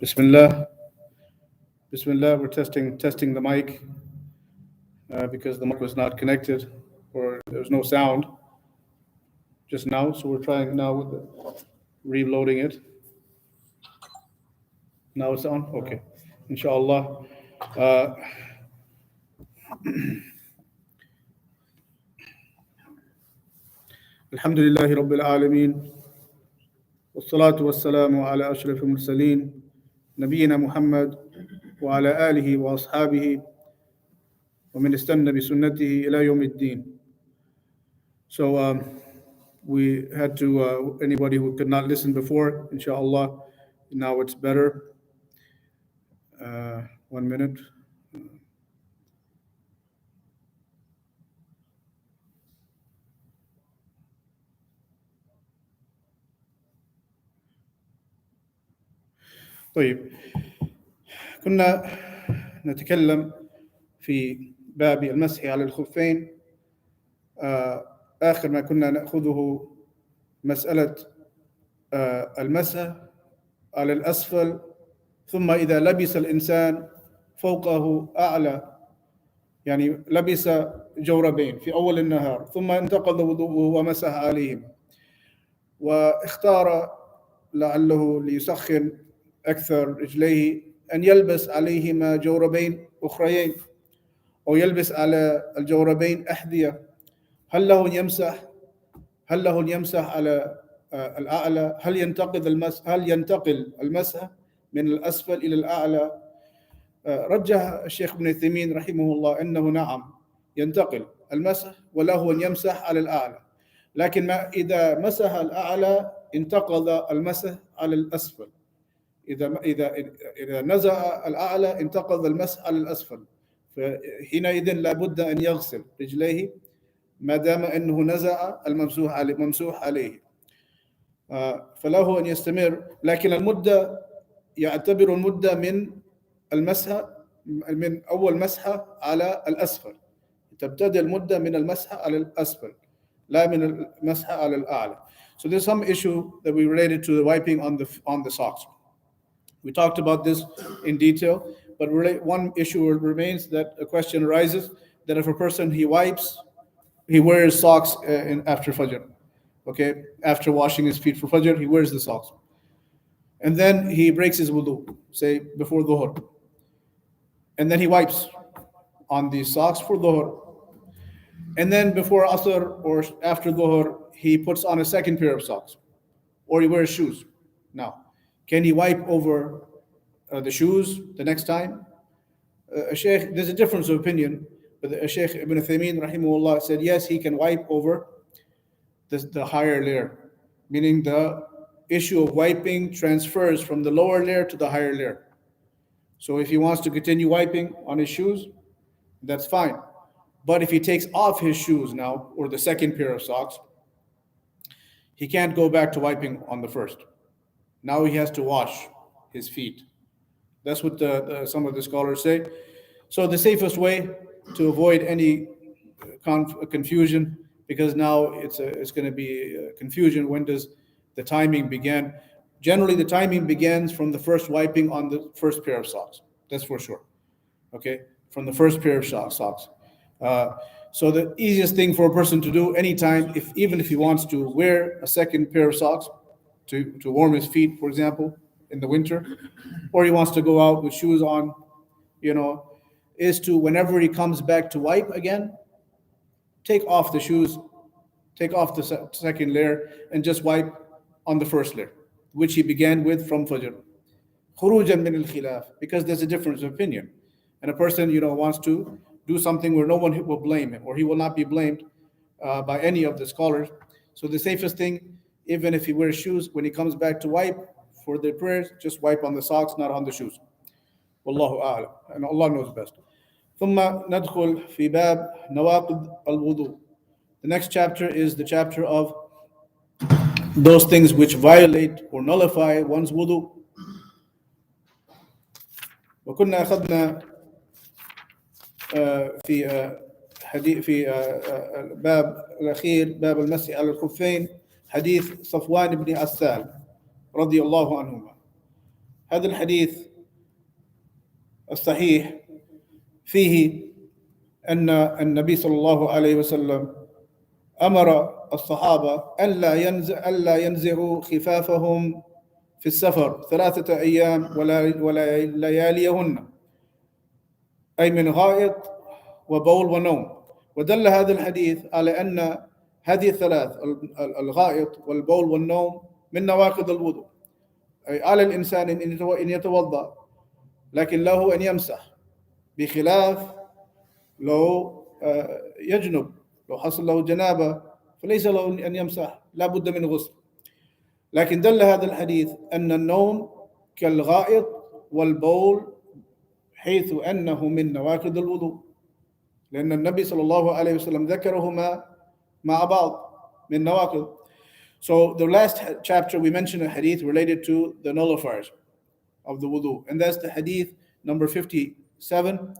Bismillah. Bismillah. We're testing the mic because the mic was not connected or there was no sound just now. So we're trying now with reloading it. Now it's on? Okay. Inshallah. Uh, Alhamdulillahi Rabbil Alameen. والصلاة والسلام على أشرف المرسلين نبينا محمد وعلى آله وأصحابه ومن استنى بسنته إلى يوم الدين. So we had to, anybody who could not listen before, inshallah, now it's better. 1 minute. طيب كنا نتكلم في باب المسح على الخفين. آخر ما كنا نأخذه مسألة المسح على الأسفل، ثم إذا لبس الإنسان فوقه أعلى، يعني لبس جوربين في أول النهار ثم انتقض وضوءه ومسح عليهم، واختار لعله ليسخن أكثر رجليه أن يلبس عليهما جوربين أخريين أو يلبس على الجوربين أحذية. هل له أن يمسح على الأعلى؟ هل ينتقل المسح من الأسفل إلى الأعلى؟ رجح الشيخ ابن عثيمين رحمه الله أنه نعم ينتقل المسح وله أن يمسح على الأعلى، لكن إذا مسح الأعلى انتقض المسح على الأسفل. إذا نزع الأعلى انتقض المسح على الأسفل، فحينئذ لابد أن يغسل رجليه ما دام أنه نزع الممسوح عليه، فله أن يستمر. لكن المدة يعتبر المدة من المسح، من أول مسحة على الأسفل، تبتدئ المدة من المسحة على الأسفل لا من المسحة على الأعلى. So there's some issue that we related to the wiping on the socks. We talked about this in detail, but one issue remains, that a question arises that if a person he wears socks after Fajr, okay, after washing his feet for Fajr, he wears the socks, and then he breaks his wudu, say before Dhuhr, and then he wipes on these socks for Dhuhr, and then before Asr or after Dhuhr he puts on a second pair of socks, or he wears shoes. Now, can he wipe over the shoes the next time? Sheikh, there's a difference of opinion, but Sheikh Ibn Uthaymeen rahimahullah said yes, he can wipe over the higher layer, meaning the issue of wiping transfers from the lower layer to the higher layer. So if he wants to continue wiping on his shoes, that's fine. But if he takes off his shoes now, or the second pair of socks, he can't go back to wiping on the first. Now he has to wash his feet. That's what some of the scholars say. So the safest way to avoid any confusion, because now it's going to be confusion, when does the timing begin? Generally, the timing begins from the first wiping on the first pair of socks. That's for sure. Okay, from the first pair of socks. So the easiest thing for a person to do anytime, even if he wants to wear a second pair of socks to warm his feet, for example, in the winter, or he wants to go out with shoes on, is to, whenever he comes back to wipe again, take off the shoes, take off the second layer, and just wipe on the first layer, which he began with from Fajr. Khurujan min al-khilaf, because there's a difference of opinion. And a person, wants to do something where no one will blame him, or he will not be blamed by any of the scholars. So the safest thing, even if he wears shoes, when he comes back to wipe for the prayers, just wipe on the socks, not on the shoes. Wallahu a'lam, and Allah knows best. ثم ندخل في باب نواقض الوضوء. The next chapter is the chapter of those things which violate or nullify one's wudu. وكنا أخذنا في باب الأخير باب المسح على الخفين حديث صفوان بن عسال رضي الله عنهما. هذا الحديث الصحيح فيه أن النبي صلى الله عليه وسلم أمر الصحابة ألا ينزعوا خفافهم في السفر 3 أيام ولا لياليهن، أي من غائط وبول ونوم. ودل هذا الحديث على أن هذه الثلاث، الغائط والبول والنوم، من نواقض الوضوء. أي على الإنسان أن يتوضأ، لكن له أن يمسح، بخلاف لو يجنب، لو حصل له جنابة فليس له أن يمسح، لا بد من غسل. لكن دل هذا الحديث أن النوم كالغائط والبول، حيث أنه من نواقض الوضوء، لأن النبي صلى الله عليه وسلم ذكرهما مع بعض من نواقض. So the last chapter we mentioned a hadith related to the nullifiers of the wudu, and that's the hadith number 57,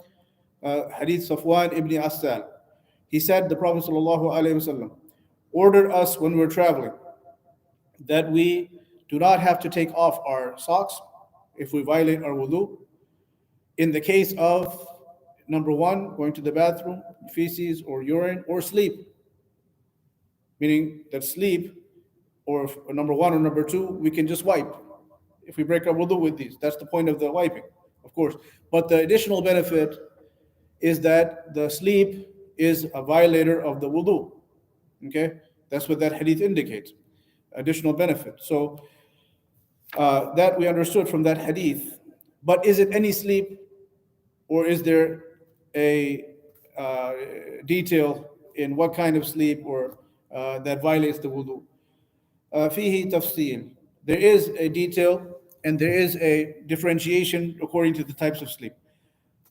hadith Safwan ibn Assal. He said the Prophet sallallahu alaihi wasallam ordered us when we're traveling that we do not have to take off our socks if we violate our wudu. In the case of, number one, going to the bathroom, feces or urine, or sleep, meaning that sleep, or number one or number two, we can just wipe if we break our wudu with these. That's the point of the wiping, of course. But the additional benefit is that the sleep is a violator of the wudu. Okay, that's what that hadith indicates. Additional benefit. So that we understood from that hadith. But is it any sleep, or is there a detail in what kind of sleep or that violates the wudu? فيه تفصيل. There is a detail and there is a differentiation according to the types of sleep.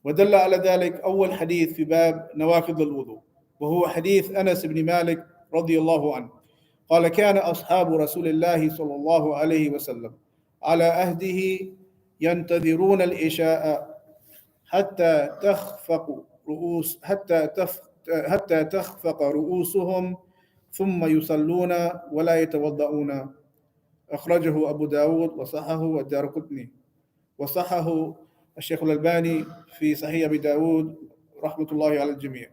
ودل على ذلك أول حديث في باب نواقض الوضوء، وهو حديث أنس بن مالك رضي الله عنه قال: كان أصحاب رسول الله صلى الله عليه وسلم على عهده ينتظرون العشاء حتى تخفق رؤوسهم ثم يصلون ولا يتوضؤون. أخرجه أبو داود وصححه والدارقطني، وصححه الشيخ الألباني في صحيح أبي داود رحمة الله على الجميع.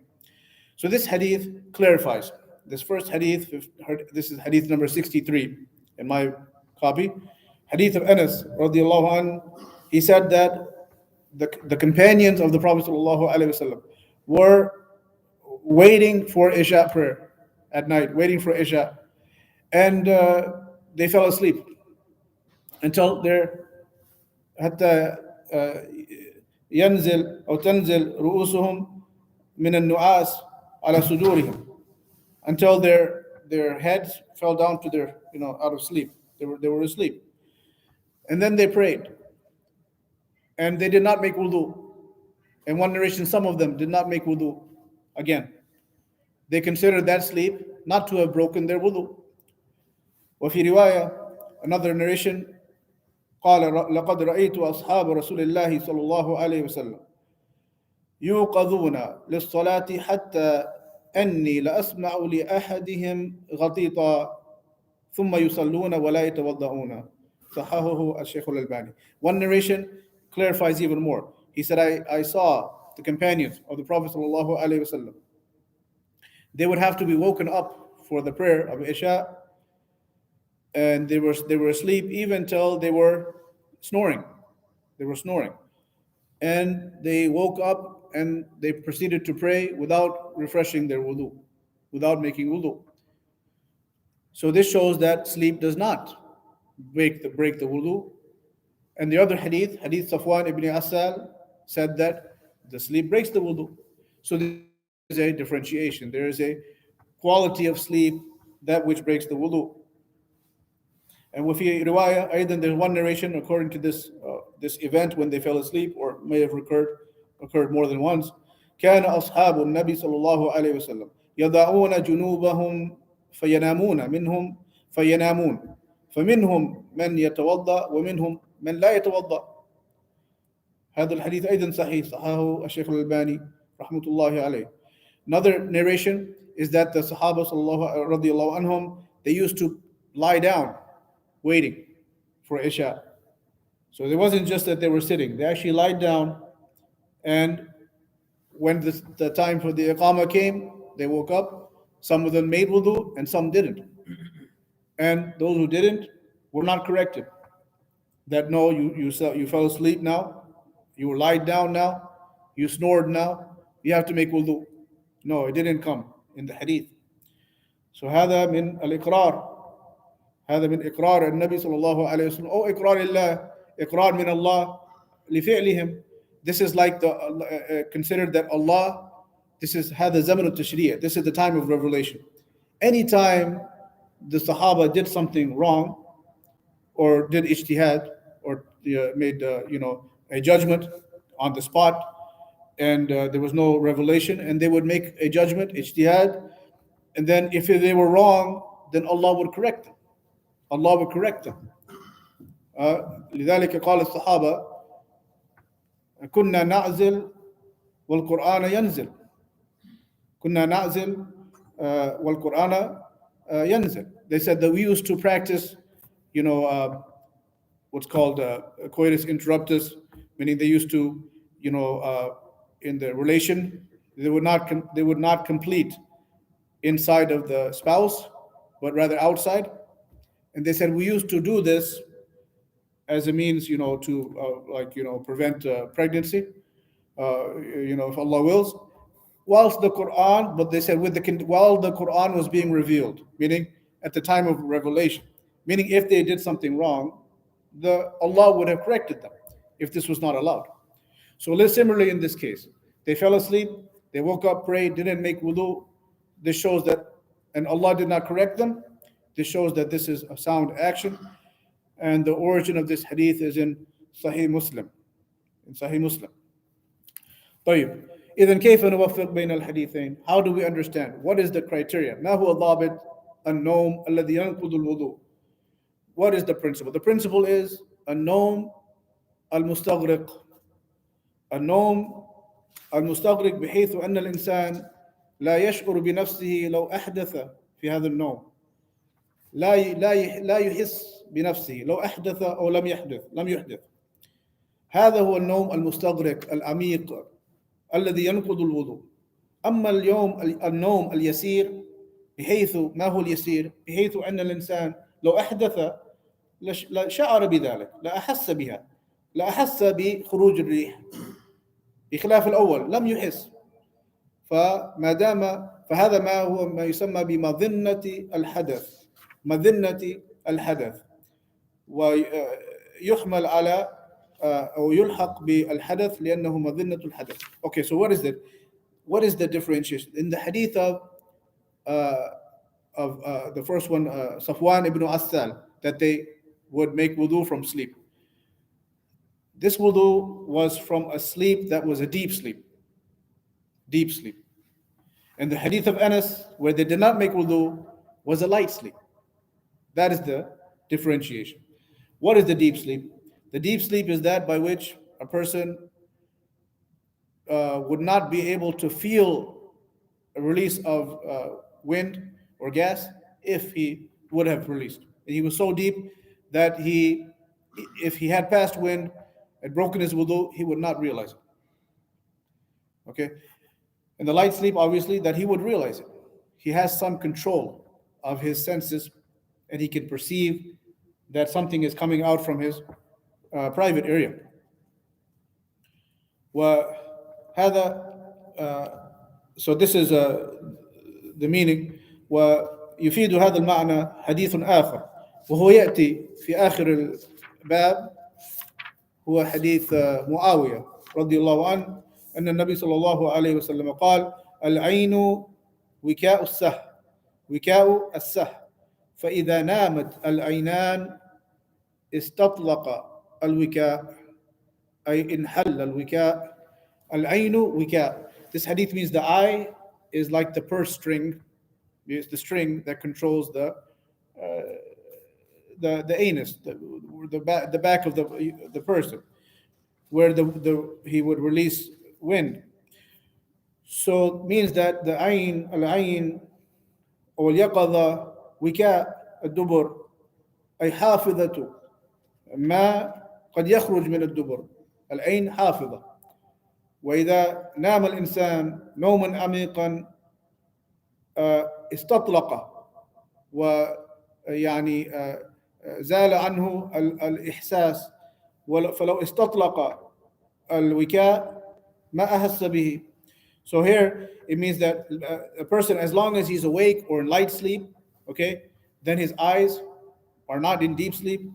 So this hadith clarifies. This first hadith, this is hadith number 63 in my copy. Hadith of Anas radiallahu anhu. He said that the companions of the Prophet sallallahu alaihi wasallam were waiting for Isha prayer at night, waiting for Isha, and they fell asleep until their حتى ينزل أو تنزل رؤوسهم من النعاس على صدورهم, until their heads fell down to their, out of sleep. They were asleep, and then they prayed, and they did not make wudu. In one narration, some of them did not make wudu. Again, they considered that sleep not to have broken their wudu. وفي رواية, another narration, قال: لقد رأيت أصحاب رسول الله صلى الله عليه وسلم يوقظون للصلاة حتى أني لأسمع لأحدهم غطيطا ثم يصلون ولا يتوضؤون. صححه الشيخ الألباني. One narration clarifies even more. He said, I saw the companions of the Prophet sallallahu alaihi wasallam. They would have to be woken up for the prayer of Isha, and they were asleep even till they were snoring. They were snoring, and they woke up and they proceeded to pray without refreshing their wudu, without making wudu. So this shows that sleep does not break the wudu. And the other hadith Safwan ibn Asal, said that the sleep breaks the wudu. So there is a differentiation. There is a quality of sleep, that which breaks the wudu. And وفي رواية أيضا, there's one narration according to this event when they fell asleep, or may have occurred more than once. كان أصحاب النبي صلى الله عليه وسلم يضعون جنوبهم فينامون فمنهم من يتوضأ ومنهم من لا يتوضأ. هذا الحديث أيضا صحيح، صححه الشيخ الألباني رحمة الله عليه. Another narration is that the Sahaba radiallahu anhum, they used to lie down waiting for Isha. So it wasn't just that they were sitting; they actually lied down, and when the time for the iqamah came, they woke up. Some of them made wudu, and some didn't. And those who didn't were not corrected. That no, you fell asleep now, you were lied down now, you snored now, you have to make wudu. No, it didn't come in the hadith. So هذا من الإقرار. هذا من إقرار النبي صلى الله عليه وسلم أو إقرار الله إقرار من الله لفعلهم. This is like the considered that Allah, this is هذا زمن التشريع, this is the time of revelation. Anytime the Sahaba did something wrong or did ijtihad or made a judgment on the spot, and there was no revelation, and they would make a judgment ijtihad, and then if they were wrong, then Allah would correct them. Allah would correct them. لذلك قال الصحابة كنا نعزل والقرآن ينزل. كنا نعزل والقرآن ينزل. They said that we used to practice, what's called coitus interruptus, meaning they used to, in the relation, they would not complete inside of the spouse, but rather outside. And they said we used to do this as a means, to prevent pregnancy, if Allah wills. Whilst the Quran, but they said while the Quran was being revealed, meaning at the time of revelation, meaning if they did something wrong, Allah would have corrected them if this was not allowed. So similarly in this case, they fell asleep, they woke up, prayed, didn't make wudu. This shows that, and Allah did not correct them. This shows that this is a sound action, and the origin of this hadith is in Sahih Muslim. In Sahih Muslim. طيب. إذن كيف نوفق بين الحديثين? How do we understand? What is the criteria? ما هو ضابط النوم الذي ينقض الوضوء? What is the principle? The principle is النوم المستغرق. النوم المستغرق بحيث أن الإنسان لا يشعر بنفسه لو أحدث في هذا النوم. لا يحس بنفسه لو أحدث أو لم يحدث. هذا هو النوم المستغرق العميق الذي ينقض الوضوء. أما النوم اليسير بحيث ما هو اليسير؟ بحيث أن الإنسان لو أحدث شعر بذلك، لا أحس بها، لا أحس بخروج الريح، بخلاف الأول لم يحس. فهذا ما يسمى بمظنة الحدث. مظنة الحدث، ويحمل على أو يلحق بالحدث لأنه مظنة الحدث. Okay, so what is it? What is the differentiation? In the hadith of the first one, Safwan ibn Assal, that they would make wudu from sleep. This wudu was from a sleep that was a deep sleep. Deep sleep. And the hadith of Anas, where they did not make wudu, was a light sleep. That is the differentiation. What is the deep sleep? The deep sleep is that by which a person would not be able to feel a release of wind or gas if he would have released. And he was so deep that if he had passed wind and broken his wudu, he would not realize it. Okay? And the light sleep, obviously, that he would realize it. He has some control of his senses, and he can perceive that something is coming out from his private area. So this is the meaning. ويفيد هذا المعنى حديث آخر وهو يأتي في آخر الباب، هو حديث معاوية رضي الله عنه أن النبي صلى الله عليه وسلم قال: العين وكاء السه فإذا نامت العينان استطلق الوكاء أي انحل الوكاء. العين وكاء. This hadith means the eye is like the purse string. It's the string that controls the anus, the back of the person, where he would release wind. So it means that the ayn, al-ayn, or al-yaqadha, wika, al-dubur, ay hafidhatu, ma قد يخرج من الدبر. العين حافظة، وإذا نام الإنسان نوما عميقا استطلق، ويعني زال عنه الإحساس، فلو استطلق الوكاء ما أحس به. So here it means that a person, as long as he's awake or in light sleep, okay, then his eyes are not in deep sleep,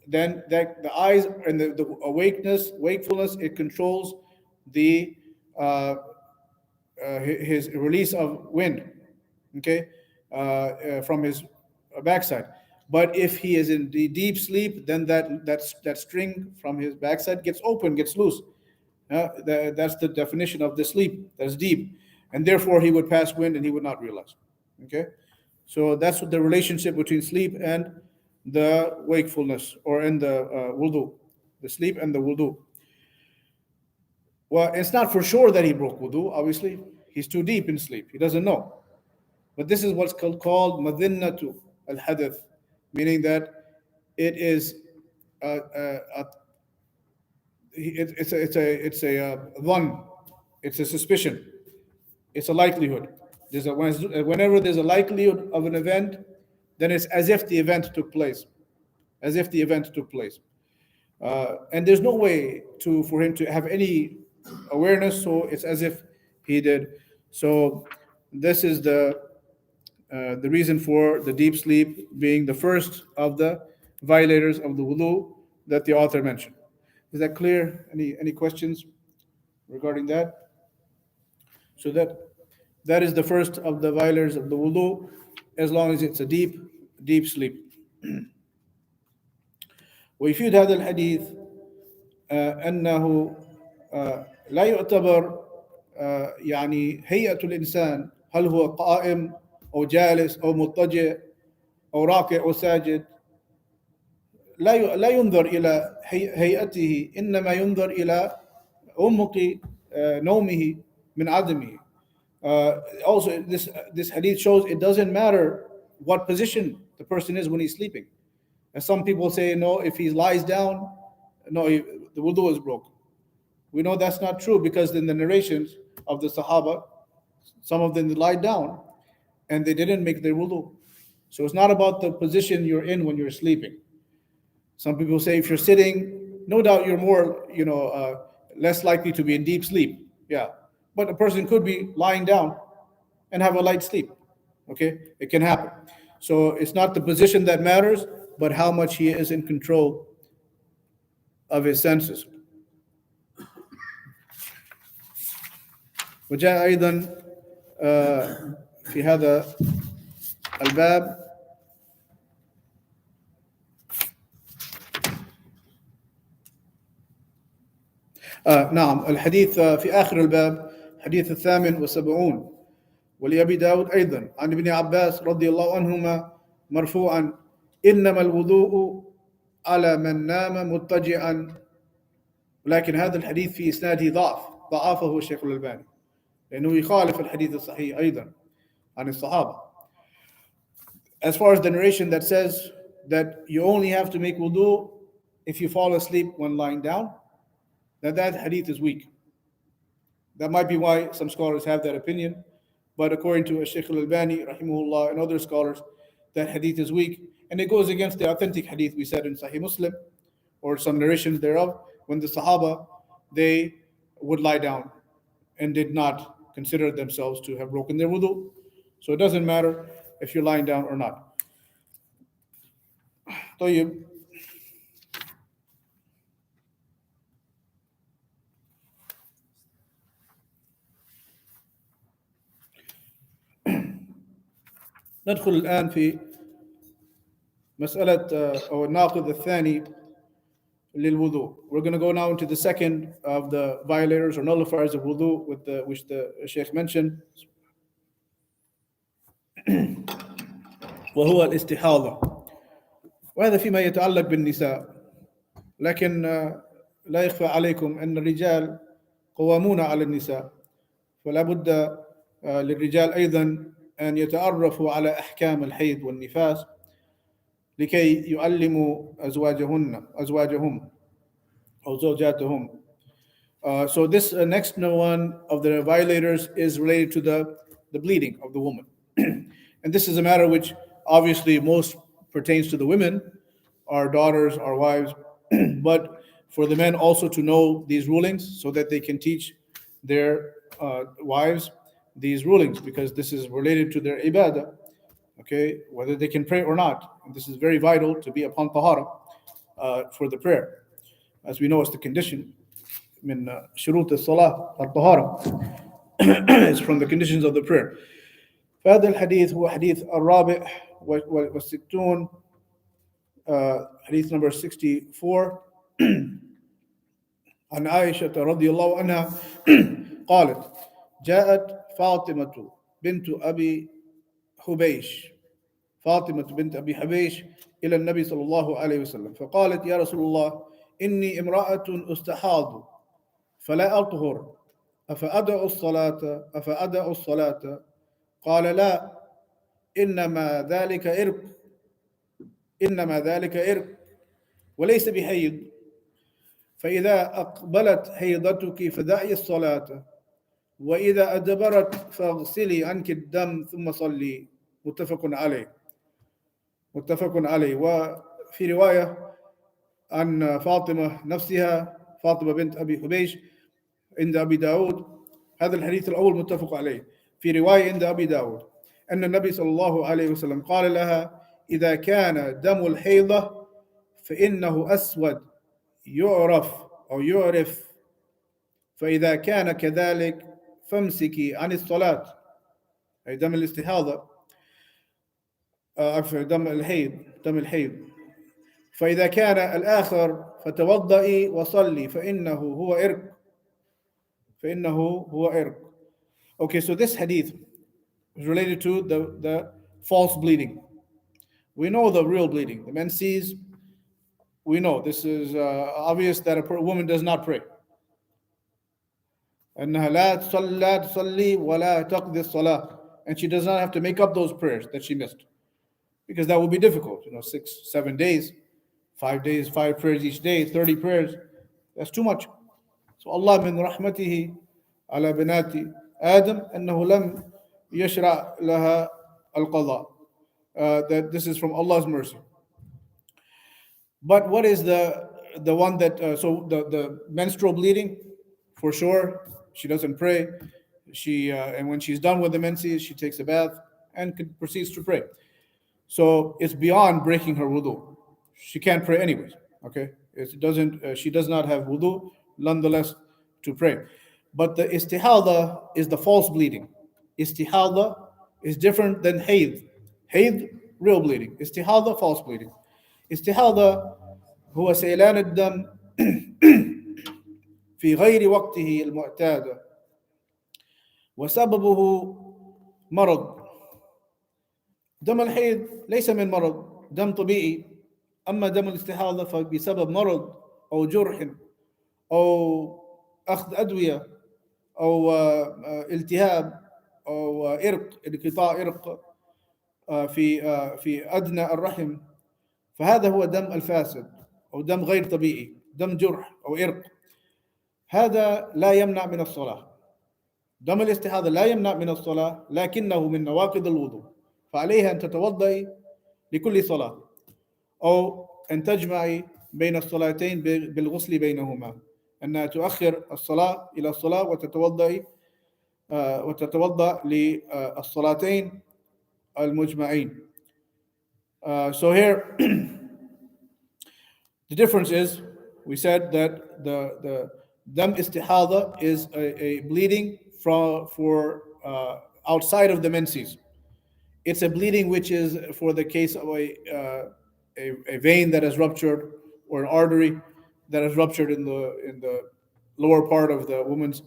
then that the eyes and the wakefulness, it controls the his release of wind, okay, from his backside. But if he is in the deep sleep, then that string from his backside gets open, gets loose. That's the definition of the sleep. That's deep, and therefore he would pass wind and he would not realize. Okay, so that's what the relationship between sleep and the wakefulness, or in the wudu, the sleep and the wudu. Well, it's not for sure that he broke wudu. Obviously, he's too deep in sleep. He doesn't know. But this is what's called Madinatu Al-Hadith, meaning that it is it's a dhann, it's a suspicion, it's a likelihood. Whenever there's a likelihood of an event, then it's as if the event took place, as if the event took place, and there's no way for him to have any awareness. So it's as if he did. So this is the reason for the deep sleep being the first of the violators of the wudu that the author mentioned. Is that clear? Any questions regarding that? So that is the first of the violators of the wudu, as long as it's a deep sleep. ويفيد هذا الحديث أنه لا يعتبر يعني هيئة الإنسان، هل هو قائم أو جالس أو مضطجع أو راكع أو ساجد، لا ينظر إلى هيئته، إنما ينظر إلى عمق نومه من عدمه. Also, this hadith shows it doesn't matter what position the person is when he's sleeping. And some people say, no, if he lies down, no, the wudu is broken. We know that's not true, because in the narrations of the Sahaba, some of them lie down and they didn't make their wudu. So it's not about the position you're in when you're sleeping. Some people say if you're sitting, no doubt you're more, less likely to be in deep sleep. Yeah. But a person could be lying down and have a light sleep. Okay? It can happen. So it's not the position that matters, but how much he is in control of his senses. وجاء أيضا في هذا الباب نعم، الحديث في آخر الباب حديث 78، ولأبي داود أيضا عن ابن عباس رضي الله عنهما مرفوعا: إنما الوضوء على من نام مضطجعا. ولكن هذا الحديث في إسناده ضعفه الشيخ الألباني، لأنه يخالف الحديث الصحيح أيضا عن الصحابة. As far as the narration that says that you only have to make wudu if you fall asleep when lying down, that hadith is weak. That might be why some scholars have that opinion, but according to Shaykh Al-Albani rahimahullah and other scholars, that hadith is weak, and it goes against the authentic hadith we said in Sahih Muslim, or some narrations thereof, when the Sahaba, they would lie down and did not consider themselves to have broken their wudu. So it doesn't matter if you're lying down or not. طيب. ندخل الآن في مسألة أو الناقض الثاني للوضوء. We're going to go now into the second of the violators or nullifiers of wudu, which the Sheikh mentioned, وهو الاستحاضة. وهذا فيما يتعلق بالنساء، لكن لا يخفى عليكم أن الرجال قوامون على النساء، فلا بد للرجال أيضا أن يتعرفوا على أحكام الحيض والنفاس، لكي يعلموا أزواجهم أو زوجاتهم. So this next one of the violators is related to the bleeding of the woman. And this is a matter which obviously most pertains to the women, our daughters, our wives, but for the men also to know these rulings so that they can teach their wives these rulings, because this is related to their ibadah, okay, whether they can pray or not. And this is very vital to be upon tahara for the prayer. As we know, it's the condition. من شروط الصلاة الطهارة is from the conditions of the prayer. فهذا الحديث هو حديث الرابع والستون, حديث number 64 عن عائشة رضي الله عنها قالت جاءت فاطمة بنت أبي حبيش إلى النبي صلى الله عليه وسلم فقالت يا رسول الله إني امرأة أستحاض فلا أطهر أفأدع الصلاة قال لا إنما ذلك إرق وليس بحيض فإذا أقبلت حيضتك فدعي الصلاة وإذا أدبرت فاغسلي عنك الدم ثم صلي. متفق عليه. وفي رواية عن فاطمة نفسها، فاطمة بنت أبي حبيش عند أبي داود، هذا الحديث الأول متفق عليه. في رواية عند أبي داود أن النبي صلى الله عليه وسلم قال لها إذا كان دم الحيضة فإنه أسود يعرف فإذا كان كذلك فامسكي عن الصلاة، أي دم الاستحاضة، دم الحيض. فإذا كان الآخر فتوضئي وصلي فإنه هو إرق. Okay, so this hadith is related to the false bleeding. We know the real bleeding, the menses. We know this is obvious that a woman does not pray. أنها لا تصلي ولا تقضي الصلاة, and she does not have to make up those prayers that she missed, because that would be difficult. 6-7 days, 5 days, 5 prayers each day, 30 prayers. That's too much. So Allah min rahmatihi ala binati Adam أنه لم يشرع لها القضاء. That this is from Allah's mercy. But what is the one that so the menstrual bleeding, for sure she doesn't pray. She and when she's done with the menses, she takes a bath and proceeds to pray. So it's beyond breaking her wudu. She can't pray anyways. Okay, it doesn't. She does not have wudu, nonetheless, to pray. But the istihada is the false bleeding. Istihada is different than hayd. Hayd, real bleeding. Istihada, false bleeding. استحاضة هو سيلان الدم في غير وقته المعتاد وسببه مرض. دم الحيض ليس من مرض، دم طبيعي. أما دم الاستحاضة فبسبب مرض أو جرح أو أخذ أدوية أو التهاب أو انقطاع إرق في أدنى الرحم، فهذا هو دم الفاسد أو دم غير طبيعي، دم جرح أو إرق. هذا لا يمنع من الصلاة. دم الاستحاضة لا يمنع من الصلاة، لكنه من نواقض الوضوء، فعليها أن تتوضئي لكل صلاة أو أن تجمعي بين الصلاتين بالغسل بينهما، أنها تؤخر الصلاة إلى الصلاة وتتوضأ للصلاتين المجمعين. So here the difference is, we said that the dam istihada is a bleeding for outside of the menses. It's a bleeding which is for the case of a vein that is ruptured, or an artery that is ruptured in the lower part of the woman's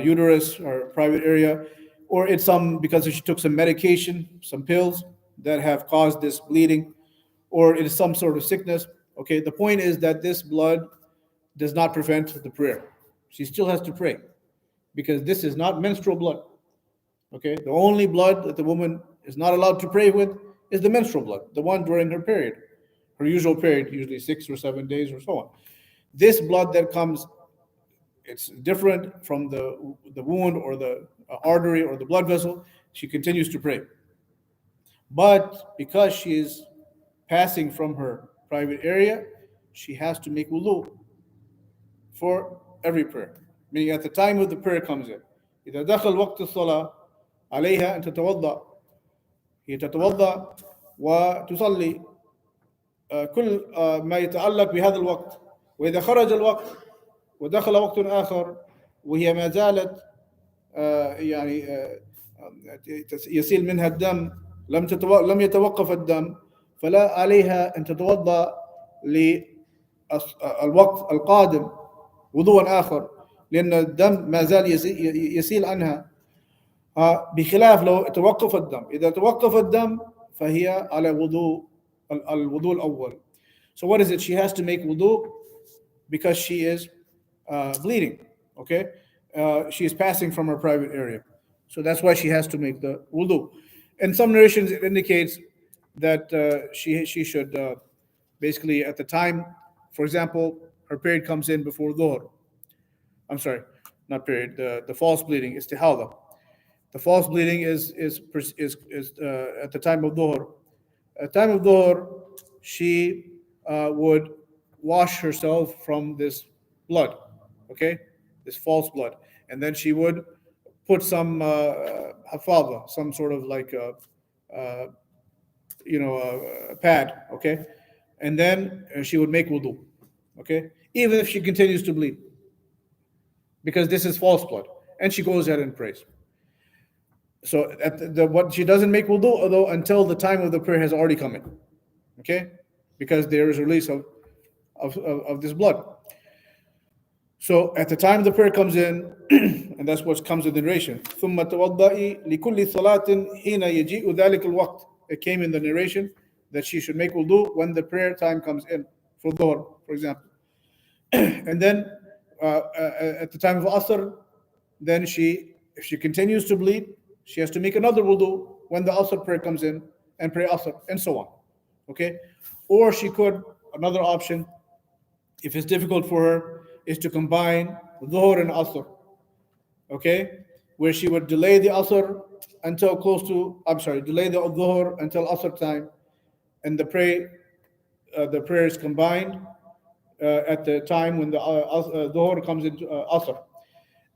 uterus or private area, or it's because she took some medication, some pills that have caused this bleeding, or it is some sort of sickness. Okay, the point is that this blood does not prevent the prayer. She still has to pray, because this is not menstrual blood. Okay, the only blood that the woman is not allowed to pray with is the menstrual blood, the one during her period, her usual period, usually 6 or 7 days or so on. This blood that comes, it's different from the wound or the artery or the blood vessel. She continues to pray. But because she is passing from her private area, she has to make wudu for every prayer. Meaning at the time of the prayer comes in. إذا دخل وقت الصلاة عليها أن تتوضأ. هي تتوضأ وتصلي كل ما يتعلق بهذا الوقت. وإذا خرج الوقت ودخل وقت آخر وهي ما زالت يعني يسيل منها الدم، لم يتوقف الدم، فلا عليها أن تتوضأ للوقت القادم وضوءا آخر، لأن الدم ما زال يسيل عنها. بخلاف لو توقف الدم، إذا توقف الدم فهي على الوضوء الأول. So what is it? She has to make wudu because she is bleeding. Okay, she is passing from her private area, so that's why she has to make the wudu. In some narrations, it indicates that she should basically at the time, for example, her period comes in before dhuhr. I'm sorry, not period. The false bleeding is istihada. The false bleeding is at the time of dhuhr. At the time of dhuhr, she would wash herself from this blood, okay, this false blood, and then she would put some hafada, some sort of like a pad, okay, and then she would make wudu, okay, even if she continues to bleed, because this is false blood, and she goes ahead and prays. So what she doesn't make wudu although until the time of the prayer has already come in, okay, because there is a release of this blood. So at the time the prayer comes in, and that's what comes in the narration. ثم توضئي لكل صلاة حين يجيء ذلك الوقت. It came in the narration that she should make wudu when the prayer time comes in for dhuhr, for example. And then at the time of asr, then if she continues to bleed, she has to make another wudu when the asr prayer comes in and pray asr, and so on. Okay, or she could, another option, if it's difficult for her, is to combine dhuhr and asr. Okay, where she would delay the asr until delay the dhuhr until asr time, and the prayer is combined at the time when the dhuhr comes into asr.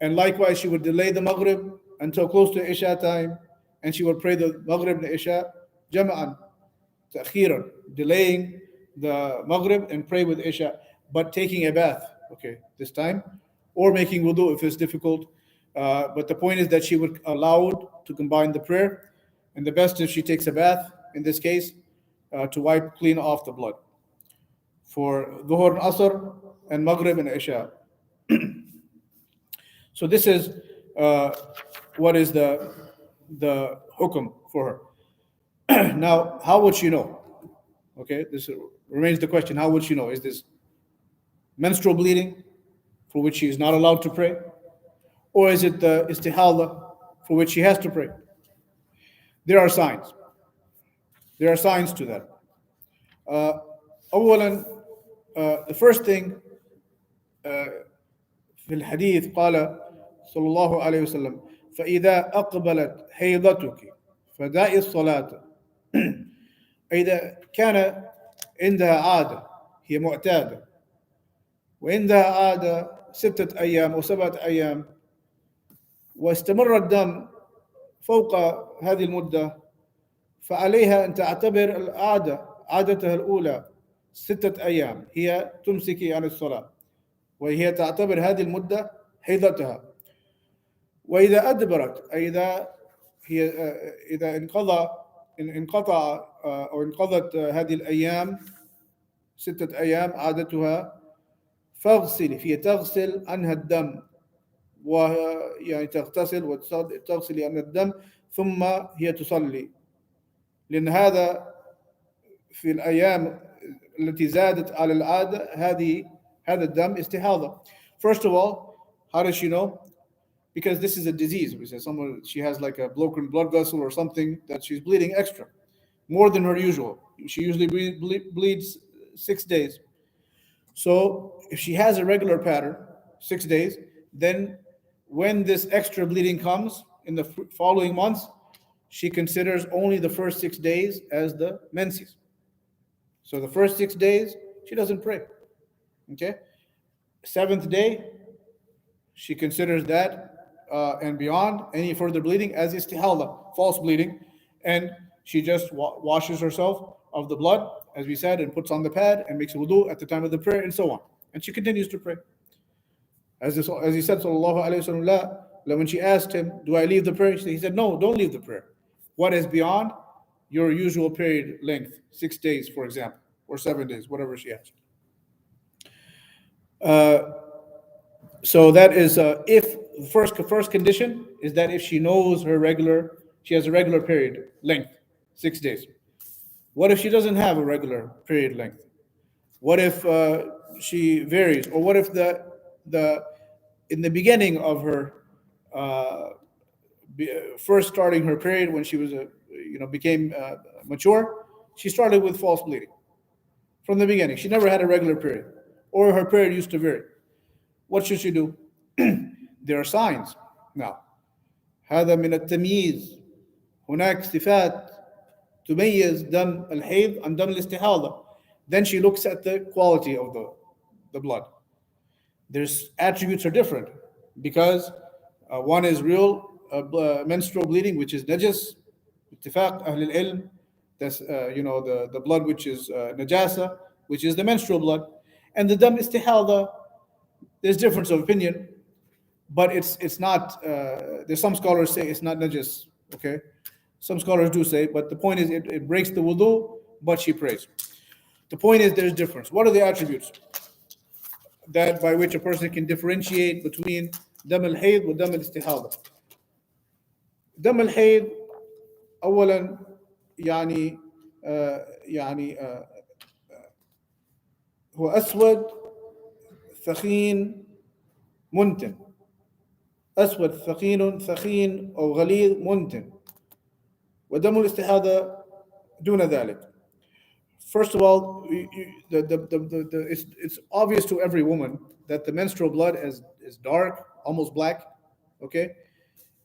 And likewise, she would delay the maghrib until close to isha time, and she would pray the maghrib and isha jama'an, ta'khiran, delaying the maghrib and pray with isha, but taking a bath, okay, this time, or making wudu if it's difficult. But the point is that she would allowed to combine the prayer, and the best if she takes a bath, in this case, to wipe clean off the blood for dhuhr and asr and maghrib and isha. So this is what is the hukum for her. Now, how would she know? Okay, this remains the question. How would she know? Is this menstrual bleeding for which she is not allowed to pray? Or is it the istihala for which she has to pray? There are signs. There are signs to that. أولا, the first thing في الحديث قال صلى الله عليه وسلم فإذا أقبلت حيضتك فدعي الصلاة. إذا كان عندها عادة هي معتادة وعندها عادة 6 أيام أو 7 أيام واستمر الدم فوق هذه المدة، فعليها أن تعتبر العادة عادتها الأولى 6 أيام هي تمسكي عن الصلاة، وهي تعتبر هذه المدة حيضتها. وإذا أدبرت إذا انقطع أو انقضت هذه الأيام 6 أيام عادتها، فاغسلي، هي تغسل عنها الدم، ويعني تغتسل وتغسل عن الدم، ثم هي تصلي، لأن هذا في الأيام التي زادت على العادة هذا الدم استحاضة. First of all, how does she know? Because this is a disease. We say she has like a broken blood vessel or something that she's bleeding extra. more than her usual. She usually bleeds 6 days. So if she has a regular pattern, 6 days, then when this extra bleeding comes in the following months, she considers only the first 6 days as the menses. So the first 6 days, she doesn't pray. Okay? Seventh day, she considers that and beyond any further bleeding as istihala, false bleeding, and she just washes herself of the blood, as we said, and puts on the pad and makes wudu at the time of the prayer, and so on. And she continues to pray. As he said, sallallahu alayhi wasallam, when she asked him, "Do I leave the prayer?" He said, "No, don't leave the prayer. What is beyond your usual period length, 6 days, for example, or 7 days, whatever she has." So that is if the first condition is that if she knows she has a regular period length, 6 days. What if she doesn't have a regular period length? What if she varies, or what if the in the beginning of her first starting her period, when she was became mature, she started with false bleeding from the beginning. She never had a regular period, or her period used to vary. What should she do? There are signs now. هذا من التمييز. هناك صفات تميز دم الحيض عن دم الاستحاضة. Then she looks at the quality of the blood. There's attributes are different because one is real menstrual bleeding, which is najas. اتفاق أهل العلم. That's the blood which is najasa, which is the menstrual blood, and the dam istihada. There's difference of opinion, but it's not. There's some scholars say it's not najas. Okay, some scholars do say, but the point is it breaks the wudu, but she prays. The point is there's difference. What are the attributes that by which a person can differentiate between dam al-hayd and dam al-istihada? دم الحيض أولا يعني هو أسود ثخين منتن. أسود ثخين أو غليظ منتن. ودم الاستحاضة دون ذلك. First of all, it's obvious to every woman that the menstrual blood is dark, almost black. Okay,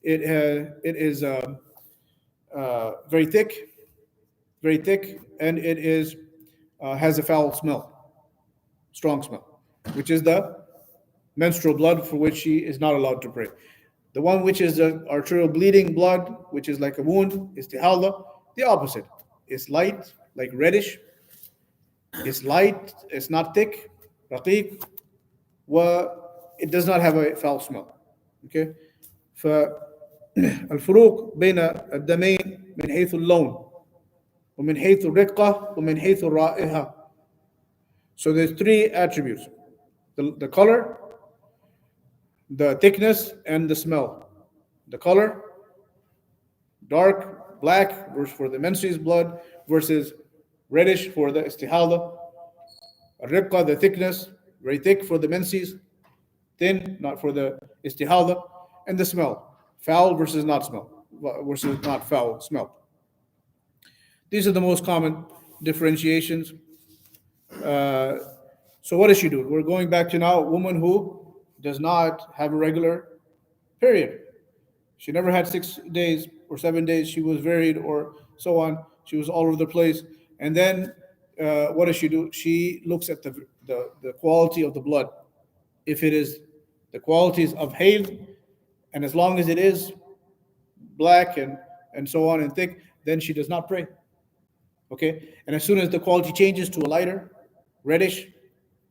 it is very thick, and it is has a foul smell, strong smell, which is the menstrual blood for which she is not allowed to pray. The one which is the arterial bleeding blood, which is like a wound, is tihala. The opposite. It's light, like reddish. It's light. It's not thick. رقيق. It does not have a foul smell. Okay. فالفروق بين الدمين من حيث اللون ومن حيث الرقة ومن حيث الرائحة. So there's three attributes: the color, the thickness, and the smell. The color, dark, black, versus for the menstrual blood, versus reddish for the istihada. Ribqa, the thickness, very thick for the menses, thin, not for the istihada. And the smell, foul versus not foul smell. These are the most common differentiations. So what does she do? We're going back to now a woman who does not have a regular period. She never had 6 days or 7 days. She was varied or so on. She was all over the place. And then what does she do? She looks at the quality of the blood. If it is the qualities of hayd, and as long as it is black and so on and thick, then she does not pray. Okay? And as soon as the quality changes to a lighter, reddish,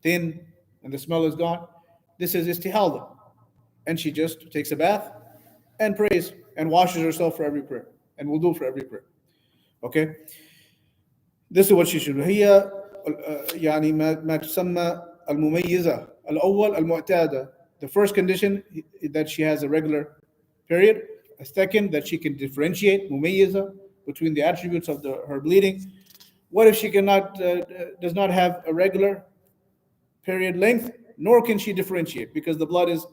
thin, and the smell is gone, this is istihada. And she just takes a bath and prays and washes herself for every prayer and wudu for every prayer. Okay? This is what she should do. هي يعني ما تسمى المميزة الأول المعتادة. The first condition that she has a regular period. A second, that she can differentiate مميزة between the attributes of her bleeding. What if she does not have a regular period length, nor can she differentiate because the blood is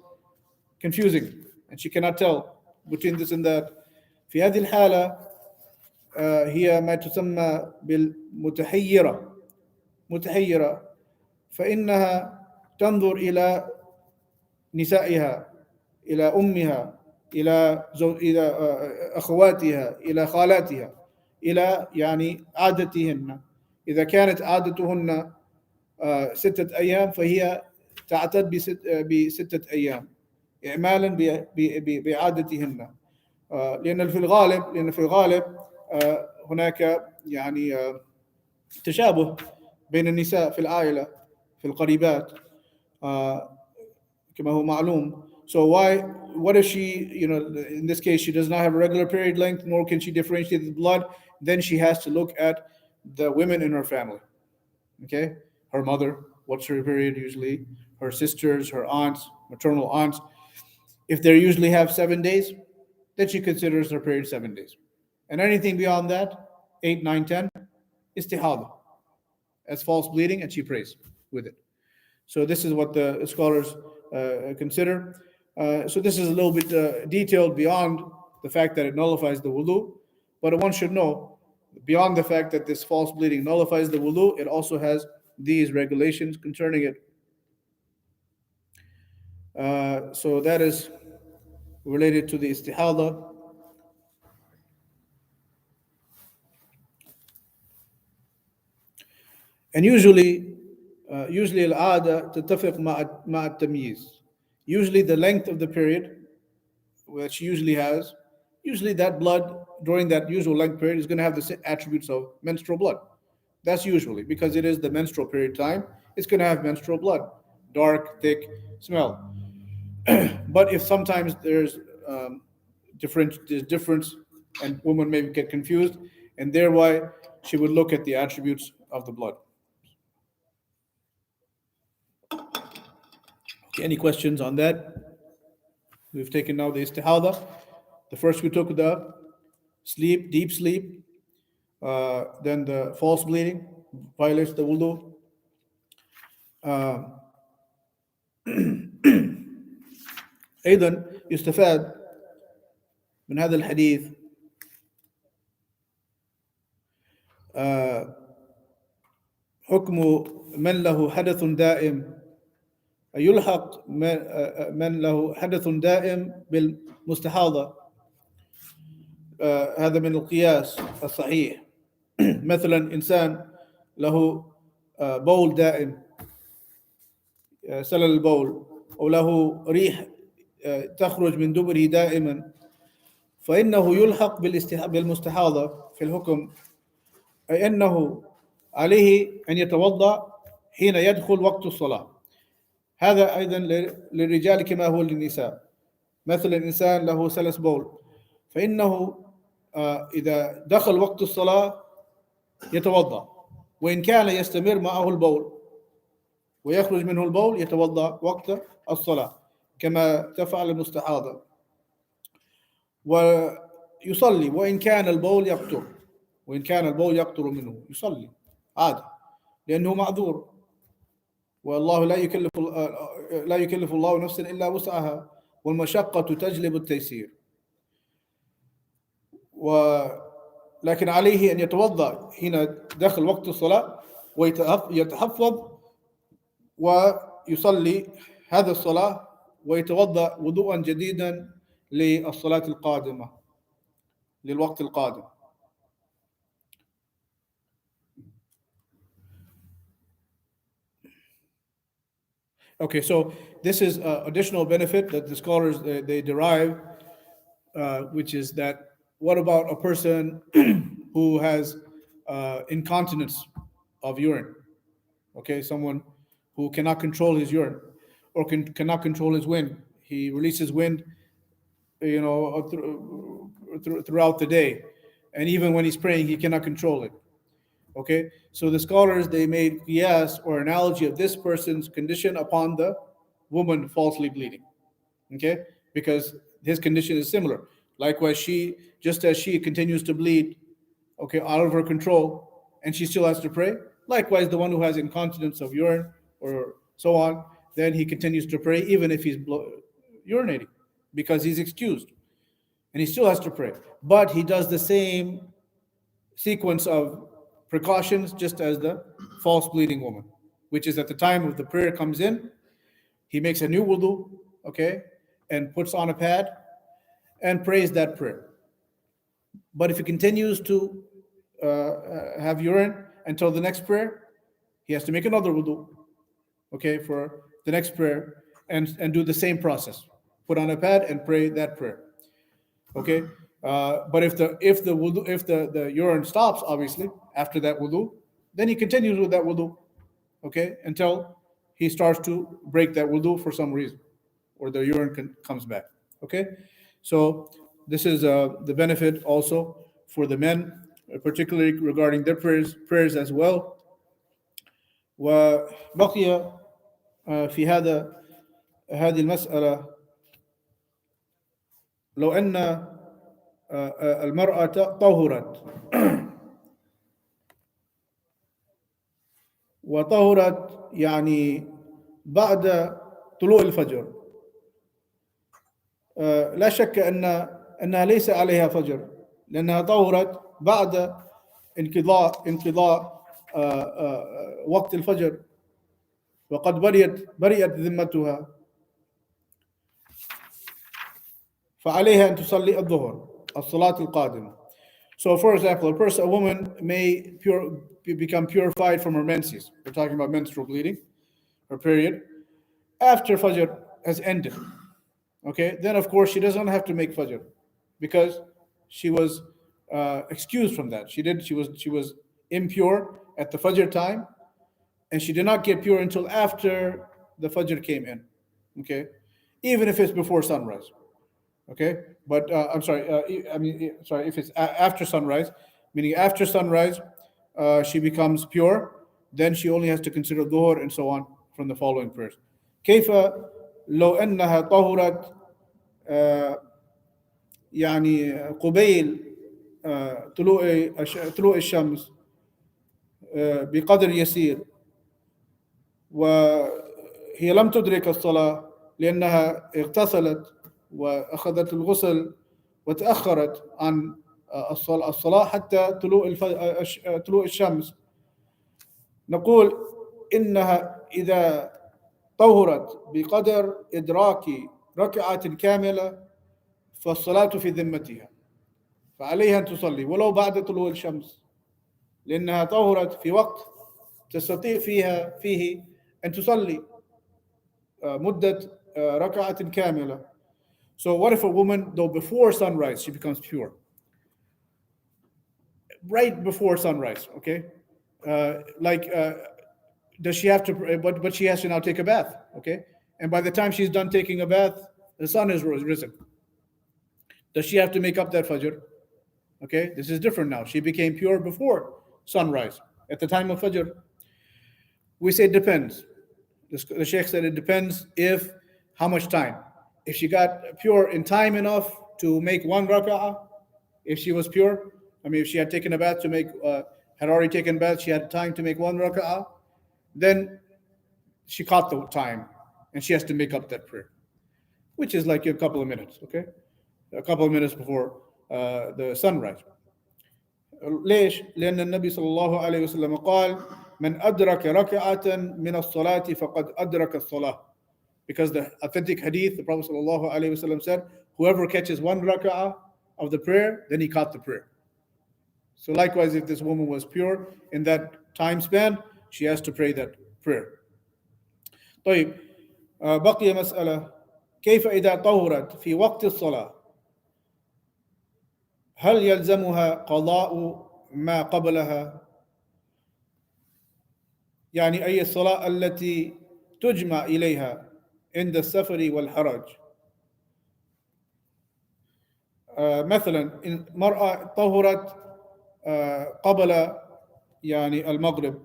confusing and she cannot tell between this and that. في هذه الحالة هي ما تسمى بالمتحيرة، متحيرة، فإنها تنظر إلى نسائها، إلى أمها، إلى أخواتها، إلى خالاتها، إلى يعني عادتهن. إذا كانت عادتهن 6 أيام فهي تعتد ب6 أيام إعمالا بعادتهن. لأن في الغالب هناك يعني تشابه بين النساء في العائلة، في القريبات، كما هو معلوم. So what if she, in this case, she does not have a regular period length, nor can she differentiate the blood? Then she has to look at the women in her family. Okay, her mother, what's her period usually? Her sisters, her aunts, maternal aunts. If they usually have 7 days, then she considers her period 7 days. And anything beyond that, 8, 9, 10, istihada, as false bleeding, and she prays with it. So this is what the scholars consider. So this is a little bit detailed beyond the fact that it nullifies the wudu. But one should know, beyond the fact that this false bleeding nullifies the wudu, it also has these regulations concerning it. So that is related to the istihada. And usually العادة تتفق مع التمييز. Usually the length of the period, which she usually has, usually that blood during that usual length period is going to have the attributes of menstrual blood. That's usually because it is the menstrual period time. It's going to have menstrual blood, dark, thick, smell. But if sometimes there's difference, and women may get confused, and thereby she would look at the attributes of the blood. Okay, any questions on that? We've taken now the istihada. The first we took the sleep, deep sleep, then the false bleeding violates the wudu. أيضا يستفاد من هذا الحديث حكم من له حدث دائم، يلحق من له حدث دائم بالمستحاضة. هذا من القياس الصحيح. مثلا إنسان له بول دائم، سلل البول، أو له ريح تخرج من دبره دائما، فإنه يلحق بالمستحاضة في الحكم، أي أنه عليه أن يتوضأ حين يدخل وقت الصلاة. هذا أيضا للرجال كما هو للنساء. مثلا إنسان له سلس بول، فإنه إذا دخل وقت الصلاة يتوضأ، وإن كان يستمر معه البول ويخرج منه البول يتوضأ وقت الصلاة كما تفعل المستحاضة، ويصلي وإن كان البول يقطر، وإن كان البول يقطر منه يصلي عادي لأنه معذور. والله لا يكلف الله نفسا إلا وسعها، والمشقة تجلب التيسير. ولكن عليه أن يتوضأ حين دخل وقت الصلاة ويتحفظ ويصلي هذا الصلاة ويتوضأ وضوءا جديدا للصلاة القادمة، للوقت القادم. Okay, so this is additional benefit that the scholars they derive, which is that what about a person who has incontinence of urine? Okay, someone who cannot control his urine or cannot control his wind. He releases wind, throughout the day, and even when he's praying, he cannot control it. Okay, so the scholars they made qiyas or analogy of this person's condition upon the woman falsely bleeding. Okay, because his condition is similar. Likewise, just as she continues to bleed, okay, out of her control, and she still has to pray. Likewise, the one who has incontinence of urine or so on, then he continues to pray even if he's urinating, because he's excused, and he still has to pray. But he does the same sequence of precautions, just as the false bleeding woman, which is at the time of the prayer comes in, he makes a new wudu, okay, and puts on a pad and prays that prayer. But if he continues to have urine until the next prayer, he has to make another wudu, okay, for the next prayer, and do the same process. Put on a pad and pray that prayer. Okay, but if the urine stops, obviously after that wudu, then he continues with that wudu, okay, until he starts to break that wudu for some reason, or the urine comes back. Okay, so this is the benefit also for the men, particularly regarding their prayers as well. وبقي في هذه المسألة لو أن المرأة طهرت وطهرت يعني بعد طلوع الفجر، لا شك أنها ليس عليها فجر، لأنها طهرت بعد انقضاء وقت الفجر، وقد برئت ذمتها، فعليها أن تصلي الظهر الصلاة القادمة. So, for example, a woman may become purified from her menses. We're talking about menstrual bleeding, her period, after Fajr has ended. Okay, then of course she doesn't have to make Fajr because she was excused from that. She was impure at the Fajr time, and she did not get pure until after the Fajr came in. Okay, even if it's before sunrise. Okay, but I'm sorry. If it's after sunrise, meaning after sunrise, she becomes pure. Then she only has to consider dhuhr and so on from the following prayers. كيف لو أنها طهرت يعني قبيل طلوع الشمس بقدر يسير، وهي لم تدرك الصلاة لأنها اغتسلت وأخذت الغسل وتأخرت عن الصلاة حتى طلوع الشمس، نقول إنها إذا طهرت بقدر إدراك ركعة كاملة فالصلاة في ذمتها، فعليها أن تصلي ولو بعد طلوع الشمس، لأنها طهرت في وقت تستطيع فيه أن تصلي مدة ركعة كاملة. So what if a woman, though before sunrise, she becomes pure? Right before sunrise, okay? Does she have to, but she has to now take a bath, okay? And by the time she's done taking a bath, the sun is risen. Does she have to make up that Fajr? Okay, this is different now. She became pure before sunrise, at the time of Fajr. We say it depends. The Sheikh said it depends how much time. If she got pure in time enough to make one raka'ah, if she was pure, if she had taken a bath had already taken a bath, she had time to make one raka'ah, then she caught the time and she has to make up that prayer, which is like a couple of minutes, okay? A couple of minutes before the sunrise. ليش؟ لأن النبي صلى الله عليه وسلم قال من أدرك ركعة من الصلاة فقد أدرك الصلاة. Because the authentic hadith, the Prophet sallallahu alaihi wasallam said, whoever catches one raka'ah of the prayer, then he caught the prayer. So likewise, if this woman was pure in that time span, she has to pray that prayer. طيب بقي مسألة كيف إذا طهرت في وقت الصلاة هل يلزمها قضاء ما قبلها؟ يعني أي الصلاة التي تجمع إليها عند السفر والحرج. مثلا المرأة طهرت قبل المغرب،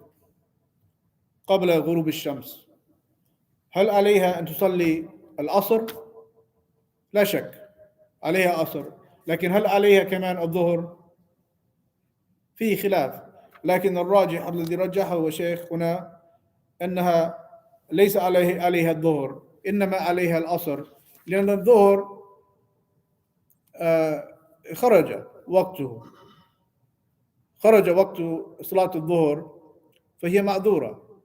قبل غروب الشمس، هل عليها أن تصلي العصر؟ لا شك عليها عصر، لكن هل عليها كمان الظهر؟ فيه خلاف، لكن الراجح الذي رجحه الشيخ هنا أنها ليس عليها الظهر، إنما عليها العصر، لأن الظهر خرج وقته، خرج وقت صلاة الظهر فهي معذورة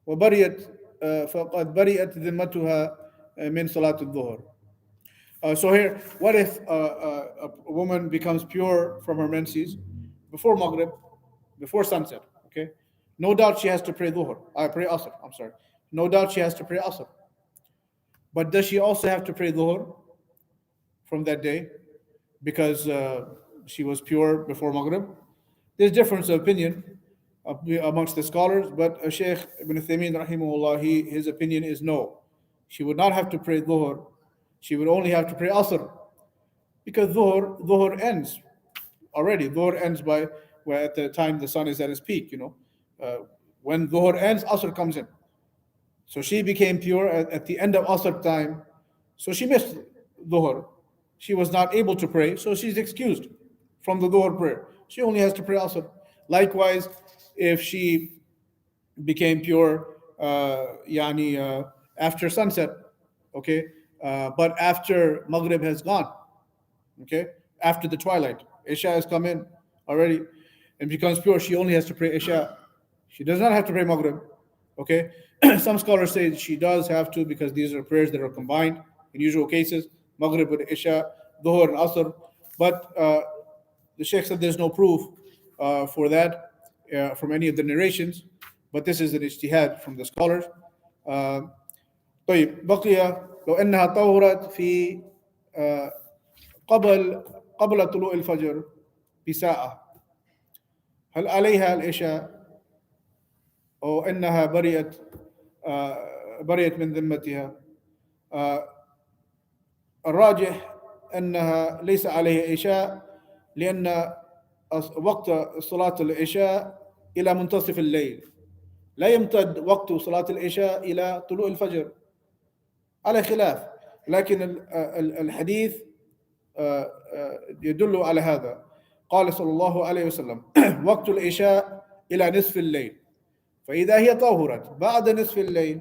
وبرئت فقد برئت ذمتها من صلاة الظهر. So here, what if a woman becomes pure from her menses before Maghrib, before sunset? Okay, no doubt she has to pray Dhuhr. Pray Asr. I'm sorry. No doubt she has to pray Asr. But does she also have to pray Dhuhr from that day because she was pure before Maghrib? There's difference of opinion amongst the scholars, but Shaykh Ibn Uthaymeen rahimahullah, his opinion is no. She would not have to pray Dhuhr. She would only have to pray Asr because Dhuhr ends already. Dhuhr ends by where at the time the sun is at its peak. When Dhuhr ends, Asr comes in. So she became pure at the end of Asr time. So she missed Dhuhr. She was not able to pray, so she's excused from the Dhuhr prayer. She only has to pray Asr. Likewise, if she became pure after sunset, okay, but after Maghrib has gone, okay, after the twilight, Isha has come in already and becomes pure, she only has to pray Isha. She does not have to pray Maghrib, okay. Some scholars say she does have to because these are prayers that are combined in usual cases, Maghrib with Isha, Dhuhr and Asr. But the Sheikh said there's no proof for that from any of the narrations, but this is an ijtihad from the scholars. طيب بقي لو أنها طهرت في قبل طلوع الفجر بساعة هل عليها العشاء أو أنها برئت من ذمتها؟ الراجح أنها ليس عليها عشاء لأن وقت صلاة العشاء إلى منتصف الليل، لا يمتد وقت صلاة العشاء إلى طلوع الفجر على خلاف، لكن الحديث يدل على هذا. قال صلى الله عليه وسلم وقت العشاء إلى نصف الليل، فإذا هي طهرت بعد نصف الليل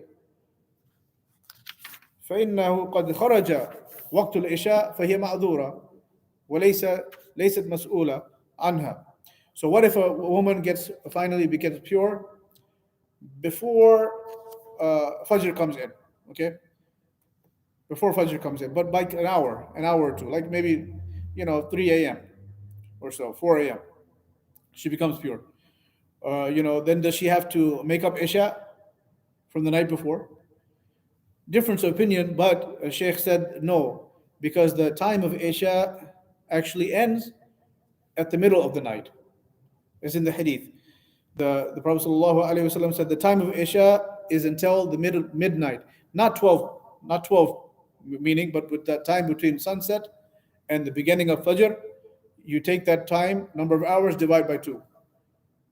فإنه قد خرج وقت العشاء فهي معذورة ليست مسؤولة عنها. So what if a woman finally becomes pure before Fajr comes in, okay? Before Fajr comes in, but by an hour or two, like maybe 3 a.m. or so, 4 a.m. she becomes pure. Then does she have to make up Isha from the night before? Difference of opinion, but Sheikh said no, because the time of Isha actually ends at the middle of the night. It's in the hadith. The Prophet ﷺ said the time of Isha is until the midnight, not 12 meaning, but with that time between sunset and the beginning of Fajr, you take that time, number of hours, divide by 2.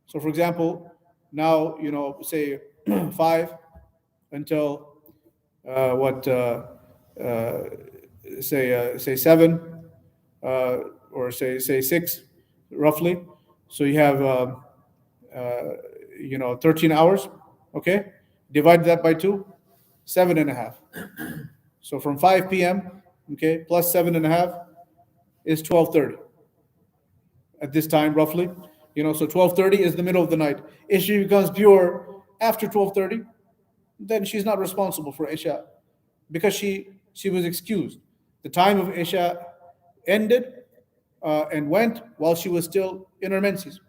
So for example, now, say 5 until say 7 or say 6 roughly. So you have 13 hours, okay? Divide that by 2, 7.5. So from 5 p.m., okay, plus 7.5 is 12:30 at this time roughly. So 12:30 is the middle of the night. If she becomes pure after 12:30, then she's not responsible for Isha because she was excused. The time of Isha ended and went while she was still in her menses.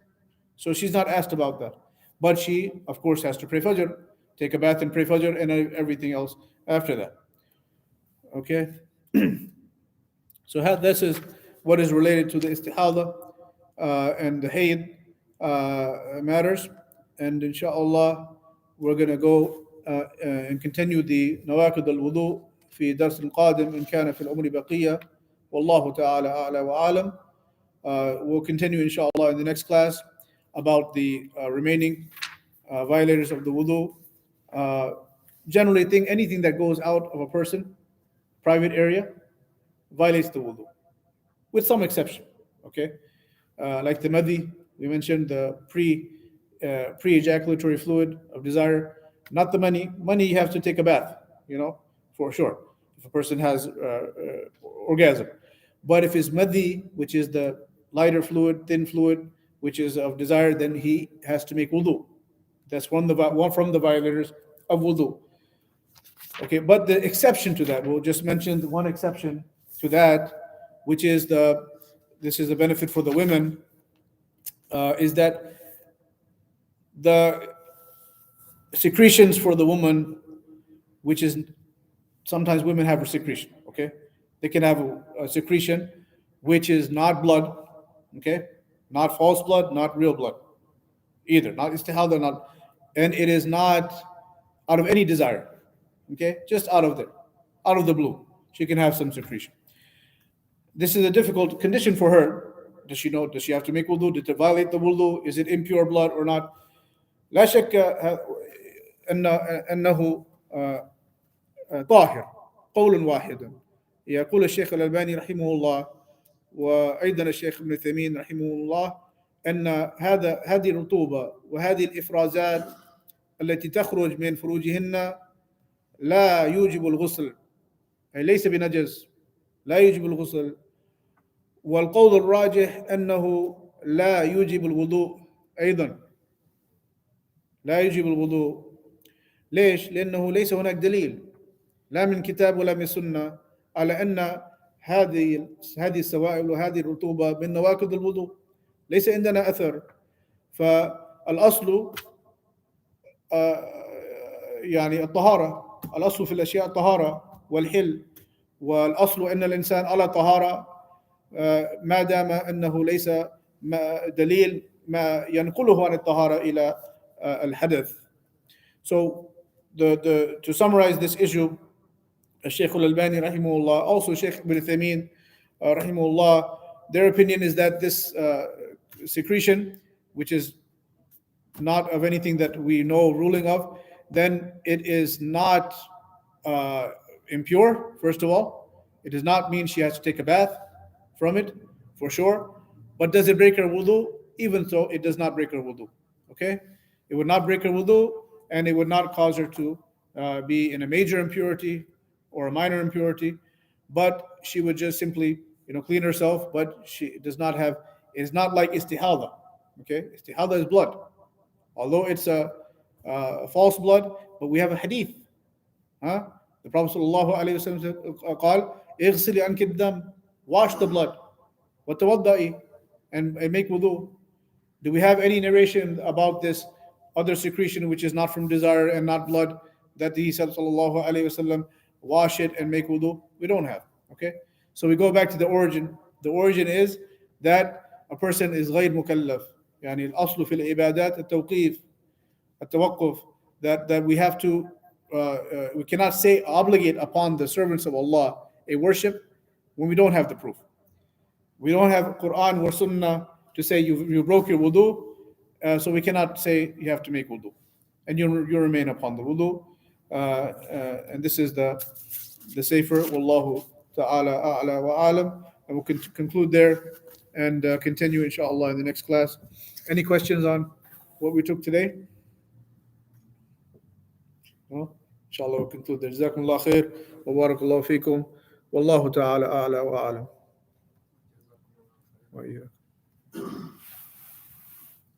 So she's not asked about that. But she, of course, has to pray Fajr, take a bath and pray Fajr and everything else after that. Okay? So this is what is related to the istihada and the hayd matters. And inshallah, we're going to go and continue the nawaqid al-wudu في درس القادم إن كان في العمر بقية والله تعالى أعلى وأعلم. We'll continue inshallah in the next class about the remaining violators of the wudu. Generally anything that goes out of a person, private area, violates the wudu, with some exception, okay? Like the madhi, we mentioned the pre-ejaculatory fluid of desire, not the money. Money you have to take a bath, for sure, if a person has orgasm. But if it's madhi, which is the lighter fluid, thin fluid, which is of desire, then he has to make wudu. That's one from the violators of wudu. Okay, but the exception to that, we'll just mention the one exception to that, which is this is the benefit for the women, is that the secretions for the woman, which is sometimes women have a secretion, okay? They can have a secretion which is not blood, okay? Not false blood, not real blood, either. Not istihada, not, and it is not out of any desire, okay? Just out of the blue. She can have some secretion. This is a difficult condition for her. Does she know? Does she have to make wudu? Did it violate the wudu? Is it impure blood or not? لا شك أنه طاهر قول واحد. يقول الشيخ الألباني رحمه الله وأيضا الشيخ ابن تيمية رحمه الله أن هذه الرطوبة وهذه الإفرازات التي تخرج من فروجهن لا يوجب الغسل، أي ليس بنجس، لا يوجب الغسل. والقول الراجح أنه لا يوجب الوضوء أيضا، لا يوجب الوضوء. ليش؟ لأنه ليس هناك دليل لا من كتاب ولا من سنة على أن هذه السوائل وهذه الرطوبة من نواقض الوضوء. ليس عندنا أثر. فالأصل يعني الطهارة، الأصل في الأشياء الطهارة والحل، والأصل أن الإنسان على طهارة ما دام أنه ليس دليل ما ينقله عن الطهارة إلى الحدث. So to summarize this issue, Shaykh Al-Albani rahimahullah, also Shaykh Ibn Taymiyyah rahimahullah, their opinion is that this secretion, which is not of anything that we know ruling of, then it is not impure. First of all, it does not mean she has to take a bath from it, for sure. But does it break her wudu? Even so, it does not break her wudu. Okay, it would not break her wudu, and it would not cause her to be in a major impurity or a minor impurity, but she would just simply, clean herself. But she does not have. It's not like istihada. Okay, istihada is blood, although it's a false blood. But we have a hadith. The Prophet sallallahu alaihi wasallam said, "قال اغسلي عنك الدم," wash the blood, وتوضئي, and make wudu. Do we have any narration about this other secretion which is not from desire and not blood, that he said sallallahu alaihi wasallam wash it and make wudu? We don't have. Okay, so we go back to the origin. The origin is that a person is غير مكلف. يعني الأصل في العبادات التوقيف التوقف, that we have to we cannot say obligate upon the servants of Allah a worship when we don't have the proof. We don't have Quran or Sunnah to say you broke your wudu, so we cannot say you have to make wudu, and you remain upon the wudu, and this is the safer. Wallahu ta'ala a'la wa alam. And we'll conclude there and continue inshallah in the next class. Any questions on what we took today? No? Inshallah we'll conclude there. Jazakumullah khair wa barakallahu feekum. Wallahu ta'ala a'la wa alam.